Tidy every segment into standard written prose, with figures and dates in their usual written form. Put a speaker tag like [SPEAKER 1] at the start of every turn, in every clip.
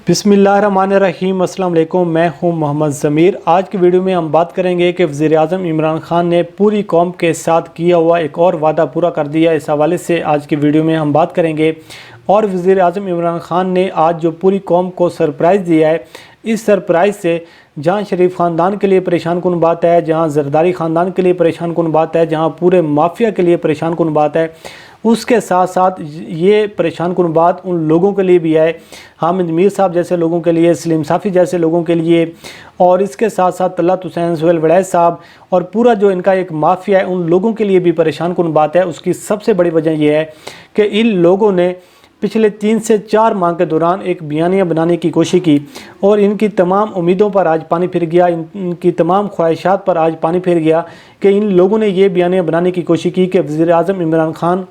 [SPEAKER 1] बिस्मिल्लाहिर्रहमानिर्रहीम। अस्सलाम वालेकुम। मैं हूं मोहम्मद ज़मीर। आज की वीडियो में हम बात करेंगे कि वज़ीर-ए-आज़म इमरान खान ने पूरी कौम के साथ किया हुआ एक और वादा पूरा कर दिया। इस हवाले से आज की वीडियो में हम बात करेंगे। और वज़ीर-ए-आज़म इमरान खान ने आज जो पूरी कौम को सरप्राइज़ दिया है, इस सरप्राइज़ से जहां शरीफ ख़ानदान के लिए परेशान कुन बात है, जहां ज़रदारी ख़ानदान के लिए परेशान कुन बात है, जहां पूरे माफिया के लिए परेशान कुन बात है, उसके साथ साथ ये परेशान कुन बात उन लोगों के लिए भी है, हामिद मीर साहब जैसे लोगों के लिए, सलीम साफ़ी जैसे लोगों के लिए, और इसके साथ साथ तलत हुसैन, सुहेल वड़ैच साहब और पूरा जो इनका एक माफिया है, उन लोगों के लिए भी परेशान कुन बात है। उसकी सबसे बड़ी वजह यह है कि इन लोगों ने पिछले 3 से 4 माह के दौरान एक बयानिया बनाने की कोशिश की और इनकी तमाम उम्मीदों पर आज पानी फिर गया, इनकी तमाम ख्वाहिशात पर आज पानी फिर गया कि इन लोगों ने ये बयानिया बनाने की कोशिश की कि वज़ीर-ए-आज़म इमरान खान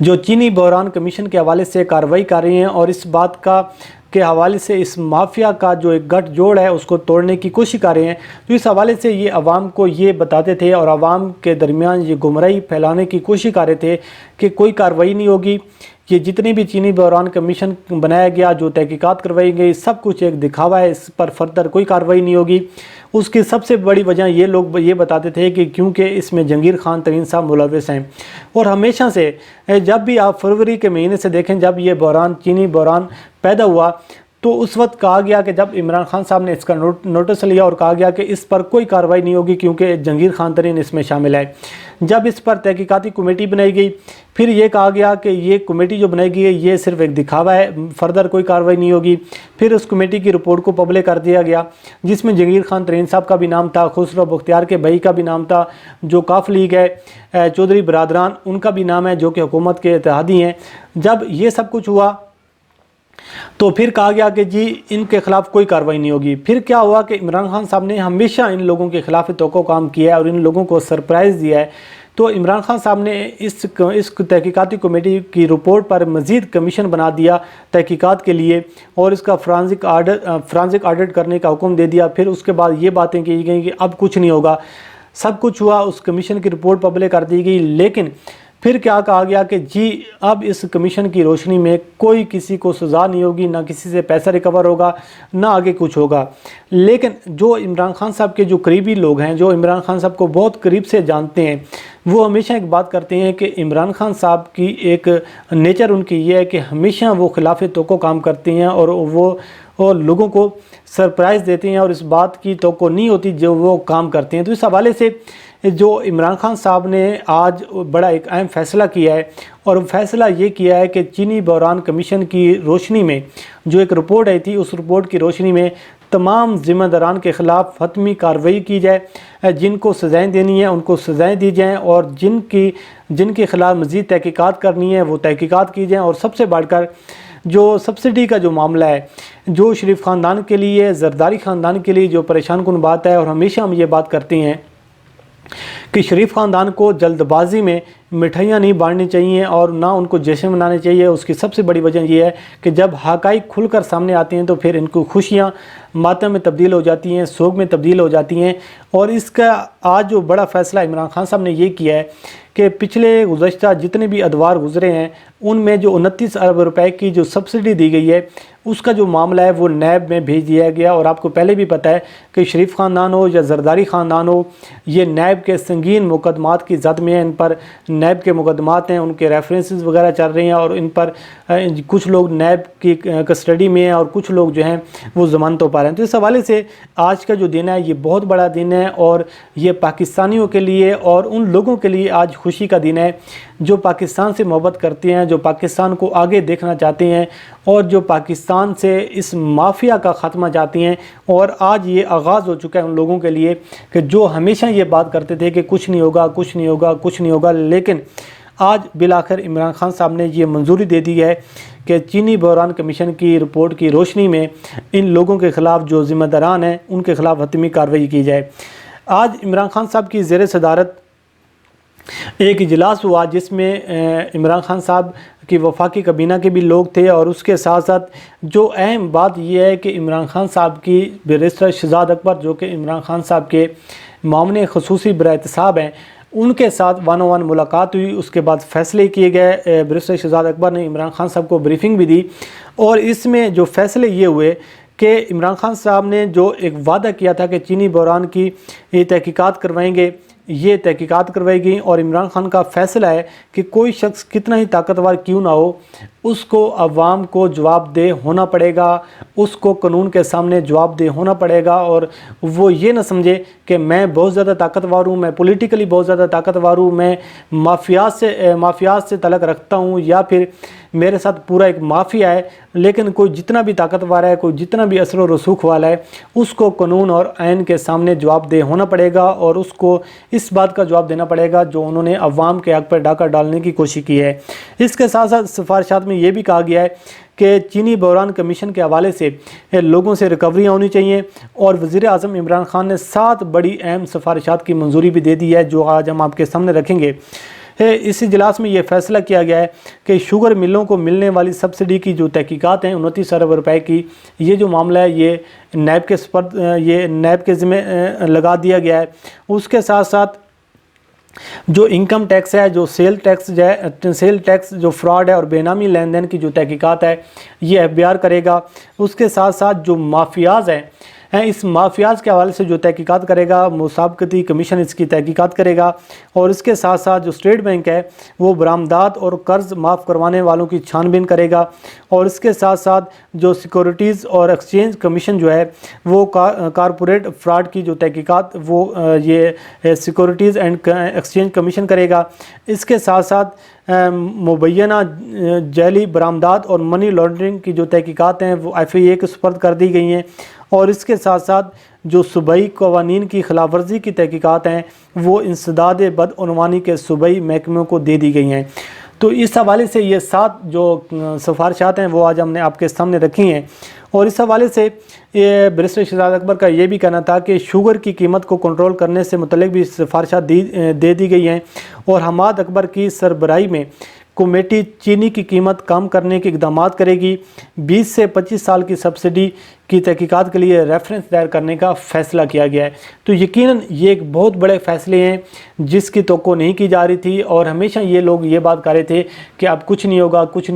[SPEAKER 1] जो चीनी बहरान कमीशन के हवाले से कार्रवाई कर रही हैं और इस बात का के हवाले से इस माफिया का जो एक गठजोड़ है उसको तोड़ने की कोशिश कर रहे हैं। तो इस हवाले से ये आवाम को ये बताते थे और आवाम के दरमियान ये गुमराही फैलाने की कोशिश कर रहे थे कि कोई कार्रवाई नहीं होगी, ये जितनी भी चीनी बहरान कमीशन बनाया गया, जो तहकीकात करवाई गई, सब कुछ एक दिखावा है, इस पर फर्दर कोई कार्रवाई नहीं होगी। उसकी सबसे बड़ी वजह ये लोग ये बताते थे कि क्योंकि इसमें जंगीर खान तरीन साहब मुलव्वस हैं। और हमेशा से जब भी आप फरवरी के महीने से देखें, जब ये बहरान चीनी बहरान पैदा हुआ तो उस वक्त कहा गया कि जब इमरान खान साहब ने इसका नोटिस लिया और कहा गया कि इस पर कोई कार्रवाई नहीं होगी क्योंकि जंगीर खान तरीन इसमें शामिल है। जब इस पर तहकीकाती कमेटी बनाई गई, फिर ये कहा गया कि ये कमेटी जो बनाई गई है ये सिर्फ एक दिखावा है, फर्दर कोई कार्रवाई नहीं होगी। फिर उस कमेटी की रिपोर्ट को पब्लिक कर दिया गया जिसमें जंगीर खान तरीन साहब का भी नाम था, खुसरो बख्तियार के भाई का भी नाम था, जो काफ लीग है, चौधरी बरादरान उनका भी नाम है जो कि हुकूमत के इत्तेहादी हैं। जब ये सब कुछ हुआ तो फिर कहा गया कि जी इनके खिलाफ कोई कार्रवाई नहीं होगी। फिर क्या हुआ कि इमरान खान साहब ने हमेशा इन लोगों के खिलाफ तो काम किया है और इन लोगों को सरप्राइज़ दिया है। तो इमरान खान साहब ने इस तहकीकाती कमेटी की रिपोर्ट पर मज़ीद कमीशन बना दिया तहकीकात के लिए और इसका फ्रांसिक ऑडिट करने का हुक्म दे दिया। फिर उसके बाद ये बातें की गई कि अब कुछ नहीं होगा, सब कुछ हुआ, उस कमीशन की रिपोर्ट पब्लिक कर दी गई। लेकिन फिर क्या कहा गया कि जी अब इस कमीशन की रोशनी में कोई किसी को सज़ा नहीं होगी, ना किसी से पैसा रिकवर होगा, ना आगे कुछ होगा। लेकिन जो इमरान खान साहब के जो करीबी लोग हैं, जो इमरान खान साहब को बहुत करीब से जानते हैं, वो हमेशा एक बात करते हैं कि इमरान खान साहब की एक नेचर उनकी ये है कि हमेशा वो खिलाफ तो काम करते हैं और लोगों को सरप्राइज़ देते हैं और इस बात की तो नहीं होती जो वो काम करते हैं। तो इस हवाले से जो इमरान खान साहब ने आज बड़ा एक अहम फ़ैसला किया है और फैसला ये किया है कि चीनी बहरान कमीशन की रोशनी में जो एक रिपोर्ट आई थी, उस रिपोर्ट की रोशनी में तमाम ज़िम्मेदारान के ख़िलाफ़ हतमी कार्रवाई की जाए, जिनको सज़ाएँ देनी है उनको सज़ाएँ दी जाएँ और जिनके ख़िलाफ़ मज़ीद तहकीकात करनी है वो तहकीकात की जाएँ। और सबसे बढ़कर जो सब्सिडी का जो मामला है, जो शरीफ ख़ानदान के लिए, ज़रदारी ख़ानदान के लिए जो परेशान कुन बात है, और हमेशा हम ये बात करते हैं कि शरीफ ख़ानदान को जल्दबाजी में मिठाइयाँ नहीं बांटनी चाहिए और ना उनको जश्न मनाने चाहिए। उसकी सबसे बड़ी वजह यह है कि जब हक़ाइक़ खुलकर सामने आती हैं तो फिर इनको खुशियाँ मातम में तब्दील हो जाती हैं, सोग में तब्दील हो जाती हैं। और इसका आज जो बड़ा फ़ैसला इमरान खान साहब ने ये किया है कि पिछले गुज़श्ता जितने भी अदवार गुज़रे हैं उनमें जो 29 अरब रुपए की जो सब्सिडी दी गई है उसका जो मामला है वो नैब में भेज दिया गया। और आपको पहले भी पता है कि शरीफ ख़ानदान हो या ज़रदारी ख़ानदान हो, ये नैब के संगीन मुकदमात की ज़द में है। इन पर नैब के मुकदमात हैं, उनके रेफरेंसेस वगैरह चल रहे हैं और इन पर कुछ लोग नैब की कस्टडी में हैं और कुछ लोग जो हैं वो ज़मानतों पर हैं। तो इस हवाले से आज का जो दिन है ये बहुत बड़ा दिन है और ये पाकिस्तानियों के लिए और उन लोगों के लिए आज खुशी का दिन है जो पाकिस्तान से मोहब्बत करते हैं, जो पाकिस्तान को आगे देखना चाहते हैं और जो पाकिस्तान से इस माफिया का ख़त्मा चाहती हैं। और आज ये आगाज़ हो चुका है उन लोगों के लिए कि जो हमेशा ये बात करते थे कि कुछ नहीं होगा, कुछ नहीं होगा, कुछ नहीं होगा, लेकिन आज बिलाखिर इमरान खान साहब ने ये मंजूरी दे दी है कि चीनी बहरान कमीशन की रिपोर्ट की रोशनी में इन लोगों के ख़िलाफ़ जो ज़िम्मेदारान हैं उनके ख़िलाफ़ हतमी कार्रवाई की जाए। आज इमरान खान साहब की ज़ेर सदारत एक इजलास हुआ जिसमें इमरान खान साहब की वफाकी काबीना के भी लोग थे और उसके साथ साथ जो अहम बात यह है कि इमरान खान साहब की बैरिस्टर शहजाद अकबर जो कि इमरान खान साहब के मामले खसूसी बराएहतसाब हैं, ان کے ساتھ 1-on-1 ملاقات ہوئی، اس کے بعد فیصلے کیے گئے۔ بیرسٹر شہزاد اکبر نے عمران خان صاحب کو بریفنگ بھی دی، اور اس میں جو فیصلے یہ ہوئے کہ عمران خان صاحب نے جو ایک وعدہ کیا تھا کہ چینی بحران کی تحقیقات کروائیں گے، یہ تحقیقات کروائی گئیں، اور عمران خان کا فیصلہ ہے کہ کوئی شخص کتنا ہی طاقتور کیوں نہ ہو، اس کو عوام کو جواب دہ ہونا پڑے گا، اس کو قانون کے سامنے جواب دہ ہونا پڑے گا، اور وہ یہ نہ سمجھے کہ میں بہت زیادہ طاقتور ہوں، میں پولیٹیکلی بہت زیادہ طاقتور ہوں، میں مافیات سے تعلق رکھتا ہوں، یا پھر میرے ساتھ پورا ایک مافیا ہے۔ لیکن کوئی جتنا بھی طاقتور ہے، کوئی جتنا بھی اثر و رسوخ والا ہے، اس کو قانون اور آئین کے سامنے جواب دہ ہونا پڑے گا، اور اس کو اس بات کا جواب دینا پڑے گا جو انہوں نے عوام کے حق پر ڈاکہ ڈالنے کی کوشش کی ہے۔ اس کے ساتھ ساتھ سفارشات میں یہ بھی کہا گیا ہے کہ چینی بحران کمیشن کے حوالے سے لوگوں سے ریکوریاں ہونی چاہیے، اور وزیر اعظم عمران خان نے 7 بڑی اہم سفارشات کی منظوری بھی دے دی ہے، جو آج ہم آپ کے سامنے رکھیں گے۔ اس اجلاس میں یہ فیصلہ کیا گیا ہے کہ شوگر ملوں کو ملنے والی سبسڈی کی جو تحقیقات ہیں 29 ارب روپے کی، یہ جو معاملہ ہے یہ نیب کے ذمہ لگا دیا گیا ہے۔ اس کے ساتھ ساتھ جو انکم ٹیکس ہے، جو سیل ٹیکس جو فراڈ ہے اور بے نامی لین دین کی جو تحقیقات ہے، یہ FBI کرے گا۔ اس کے ساتھ ساتھ جو مافیاز ہیں، اس مافیاز کے حوالے سے جو تحقیقات کرے گا، مسابقتی کمیشن اس کی تحقیقات کرے گا، اور اس کے ساتھ ساتھ جو اسٹیٹ بینک ہے وہ برآمدات اور قرض معاف کروانے والوں کی چھان بین کرے گا، اور اس کے ساتھ ساتھ جو سیکورٹیز اور ایکسچینج کمیشن جو ہے وہ کارپوریٹ فراڈ کی جو تحقیقات وہ یہ سیکورٹیز اینڈ ایکسچینج کمیشن کرے گا۔ اس کے ساتھ ساتھ مبینہ جعلی برآمدات اور منی لانڈرنگ کی جو تحقیقات ہیں وہ FIA کے سپرد کر دی گئی ہیں، اور اس کے ساتھ ساتھ جو صوبائی قوانین کی خلاف ورزی کی تحقیقات ہیں وہ انسداد بدعنوانی کے صوبائی محکموں کو دے دی گئی ہیں۔ تو اس حوالے سے یہ 7 جو سفارشات ہیں وہ آج ہم نے آپ کے سامنے رکھی ہیں، اور اس حوالے سے بیرسٹر شہزاد اکبر کا یہ بھی کہنا تھا کہ شوگر کی قیمت کو کنٹرول کرنے سے متعلق بھی سفارشات دے دی گئی ہیں، اور حماد اکبر کی سربراہی میں کمیٹی چینی کی قیمت کم کرنے کے اقدامات کرے گی۔ 20 سے 25 سال کی سبسڈی کی تحقیقات کے لیے ریفرنس دائر کرنے کا فیصلہ کیا گیا ہے۔ تو یقیناً یہ ایک بہت بڑے فیصلے ہیں جس کی توقع نہیں کی جا رہی تھی، اور ہمیشہ یہ لوگ یہ بات کر رہے تھے کہ اب کچھ نہیں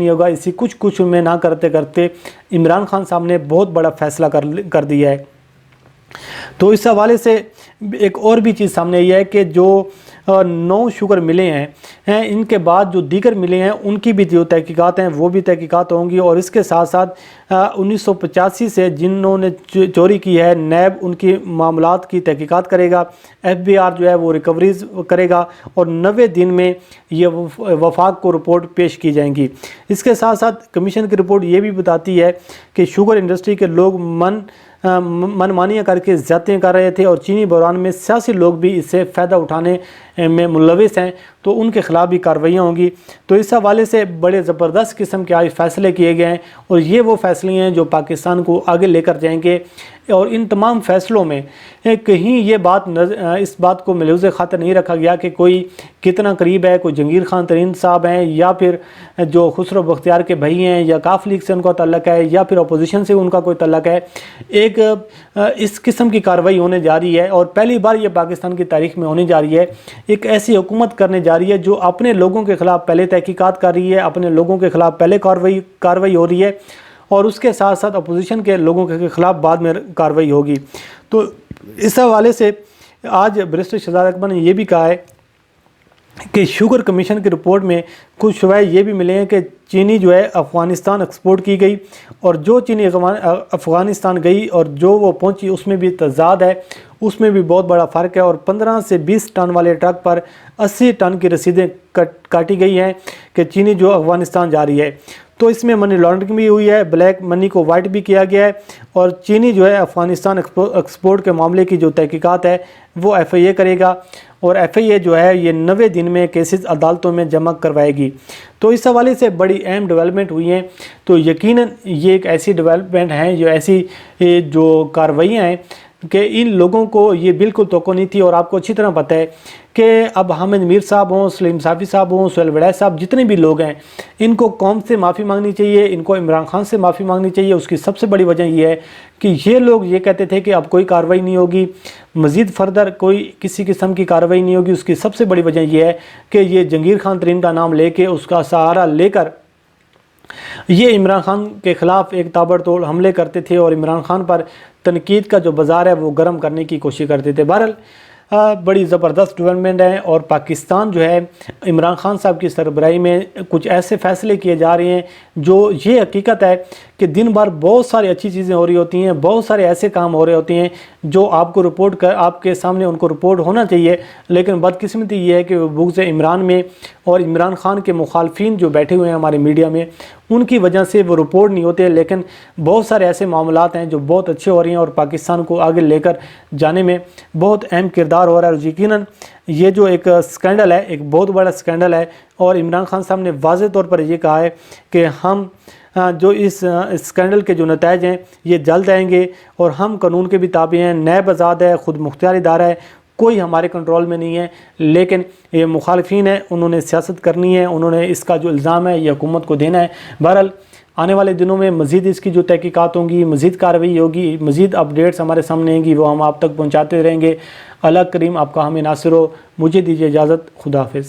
[SPEAKER 1] ہوگا، اسی کچھ میں نہ کرتے کرتے عمران خان صاحب نے بہت بڑا فیصلہ کر دیا ہے۔ تو اس حوالے سے ایک اور بھی چیز سامنے یہ ہے کہ جو 9 شوگر ملے ہیں، ان کے بعد جو دیگر ملے ہیں ان کی بھی جو تحقیقات ہیں وہ بھی تحقیقات ہوں گی، اور اس کے ساتھ ساتھ 1985 سے جنہوں نے چوری کی ہے نیب ان کی معاملات کی تحقیقات کرے گا، FBR جو ہے وہ ریکوریز کرے گا، اور 90 دن میں یہ وفاق کو رپورٹ پیش کی جائیں گی۔ اس کے ساتھ ساتھ کمیشن کی رپورٹ یہ بھی بتاتی ہے کہ شوگر انڈسٹری کے لوگ من مانیاں کر کے زیادتیاں کر رہے تھے، اور چینی بحران میں سیاسی لوگ بھی اس سے فائدہ اٹھانے میں ملوث ہیں، تو ان کے خلاف بھی کارروائیاں ہوں گی۔ تو اس حوالے سے بڑے زبردست قسم کے آج فیصلے کیے گئے ہیں، اور یہ وہ فیصلے ہیں جو پاکستان کو آگے لے کر جائیں گے، اور ان تمام فیصلوں میں کہیں یہ اس بات کو ملحوظ خاطر نہیں رکھا گیا کہ کوئی کتنا قریب ہے، کوئی جہانگیر خان ترین صاحب ہیں، یا پھر جو خسرو بختیار کے بھائی ہیں، یا کاف لیگ سے ان کا تعلق ہے، یا پھر اپوزیشن سے ان کا کوئی تعلق ہے۔ ایک اس قسم کی کارروائی ہونے جا رہی ہے، اور پہلی بار یہ پاکستان کی تاریخ میں ہونے جا رہی ہے۔ ایک ایسی حکومت کرنے جا رہی ہے جو اپنے لوگوں کے خلاف پہلے تحقیقات کر رہی ہے، اپنے لوگوں کے خلاف پہلے کارروائی ہو رہی ہے، اور اس کے ساتھ ساتھ اپوزیشن کے لوگوں کے خلاف بعد میں کارروائی ہوگی۔ تو اس حوالے سے آج بیرسٹر شہزاد اکبر نے یہ بھی کہا ہے کہ شوگر کمیشن کی رپورٹ میں کچھ شواہد یہ بھی ملے ہیں کہ چینی جو ہے افغانستان ایکسپورٹ کی گئی، اور جو چینی افغانستان گئی اور جو وہ پہنچی اس میں بھی تضاد ہے، اس میں بھی بہت بڑا فرق ہے، اور 15 سے 20 ٹن والے ٹرک پر 80 ٹن کی رسیدیں کاٹی گئی ہیں کہ چینی جو افغانستان جا رہی ہے۔ تو اس میں منی لانڈرنگ بھی ہوئی ہے، بلیک منی کو وائٹ بھی کیا گیا ہے، اور چینی جو ہے افغانستان ایکسپورٹ کے معاملے کی جو تحقیقات ہے وہ FIA کرے گا، اور FIA جو ہے یہ 90 دن میں کیسز عدالتوں میں جمع کروائے گی۔ تو اس حوالے سے بڑی اہم ڈیولپمنٹ ہوئی ہیں۔ تو یقیناً یہ ایک ایسی ڈیولپمنٹ ہیں، جو ایسی جو کارروائیاں ہیں کہ इन लोगों को ये बिल्कुल तवक्को नहीं थी। और आपको अच्छी तरह पता है कि अब हामिद मीर साहब हों, सलीम साफ़ी साहब हों, सुहेल वड़ैच साहब, जितने भी लोग हैं, इनको कौम से माफ़ी मांगनी चाहिए, इनको इमरान खान से माफ़ी मांगनी चाहिए। उसकी सबसे बड़ी वजह ये है कि ये लोग ये कहते थे कि अब कोई कार्रवाई नहीं होगी, मज़ीद फर्दर कोई किसी किस्म की कार्रवाई नहीं होगी। उसकी सबसे बड़ी वजह यह है कि ये जंगीर खान तरीन का नाम लेके, उसका सहारा लेकर ये इमरान खान के ख़िलाफ़ एक ताबड़तोड़ हमले करते थे और इमरान खान पर तनकीद का जो बाज़ार है वो गर्म करने की कोशिश करते थे। बहरहाल बड़ी ज़बरदस्त डेवलपमेंट है और पाकिस्तान जो है इमरान खान साहब की सरबराही में कुछ ऐसे फ़ैसले किए जा रहे हैं जो ये हकीकत है कि दिन भर बहुत सारी अच्छी चीज़ें हो रही होती हैं, बहुत सारे ऐसे काम हो रहे होते हैं जो आपको रिपोर्ट कर, आपके सामने उनको रिपोर्ट होना चाहिए। लेकिन बदकिस्मती ये है कि बुग़्ज़ इमरान में और इमरान खान के मुखालफिन जो बैठे हुए हैं हमारे मीडिया में, उनकी वजह से वो रिपोर्ट नहीं होते। लेकिन बहुत सारे ऐसे मामलात हैं जो बहुत अच्छे हो रहे हैं और पाकिस्तान को आगे लेकर जाने में बहुत अहम किरदार हो रहा है। और यकीनन ये जो एक स्कैंडल है, एक बहुत बड़ा स्कैंडल है और इमरान खान साहब ने वाज़ेह तौर पर ये कहा है कि हम जो इस स्कैंडल के जो नताइज हैं ये जल्द आएंगे और हम कानून के भी ताबे हैं, नैब आज़ाद है, ख़ुद मुख्तियार इदारा है, कोई हमारे कंट्रोल में नहीं है। लेकिन ये मुखालिफिन है, उन्होंने सियासत करनी है, उन्होंने इसका जो इल्ज़ाम है ये हुकूमत को देना है। बहरहाल आने वाले दिनों में मज़ीद इसकी जो तहकीकात होंगी, मज़ीद कार्रवाई होगी, मज़ीद अपडेट्स हमारे सामने आएंगी, वो हम आप तक पहुँचाते रहेंगे। अल्लाह करीम आपका हमें नासिर हो। मुझे दीजिए इजाज़त। खुदा हाफिज़।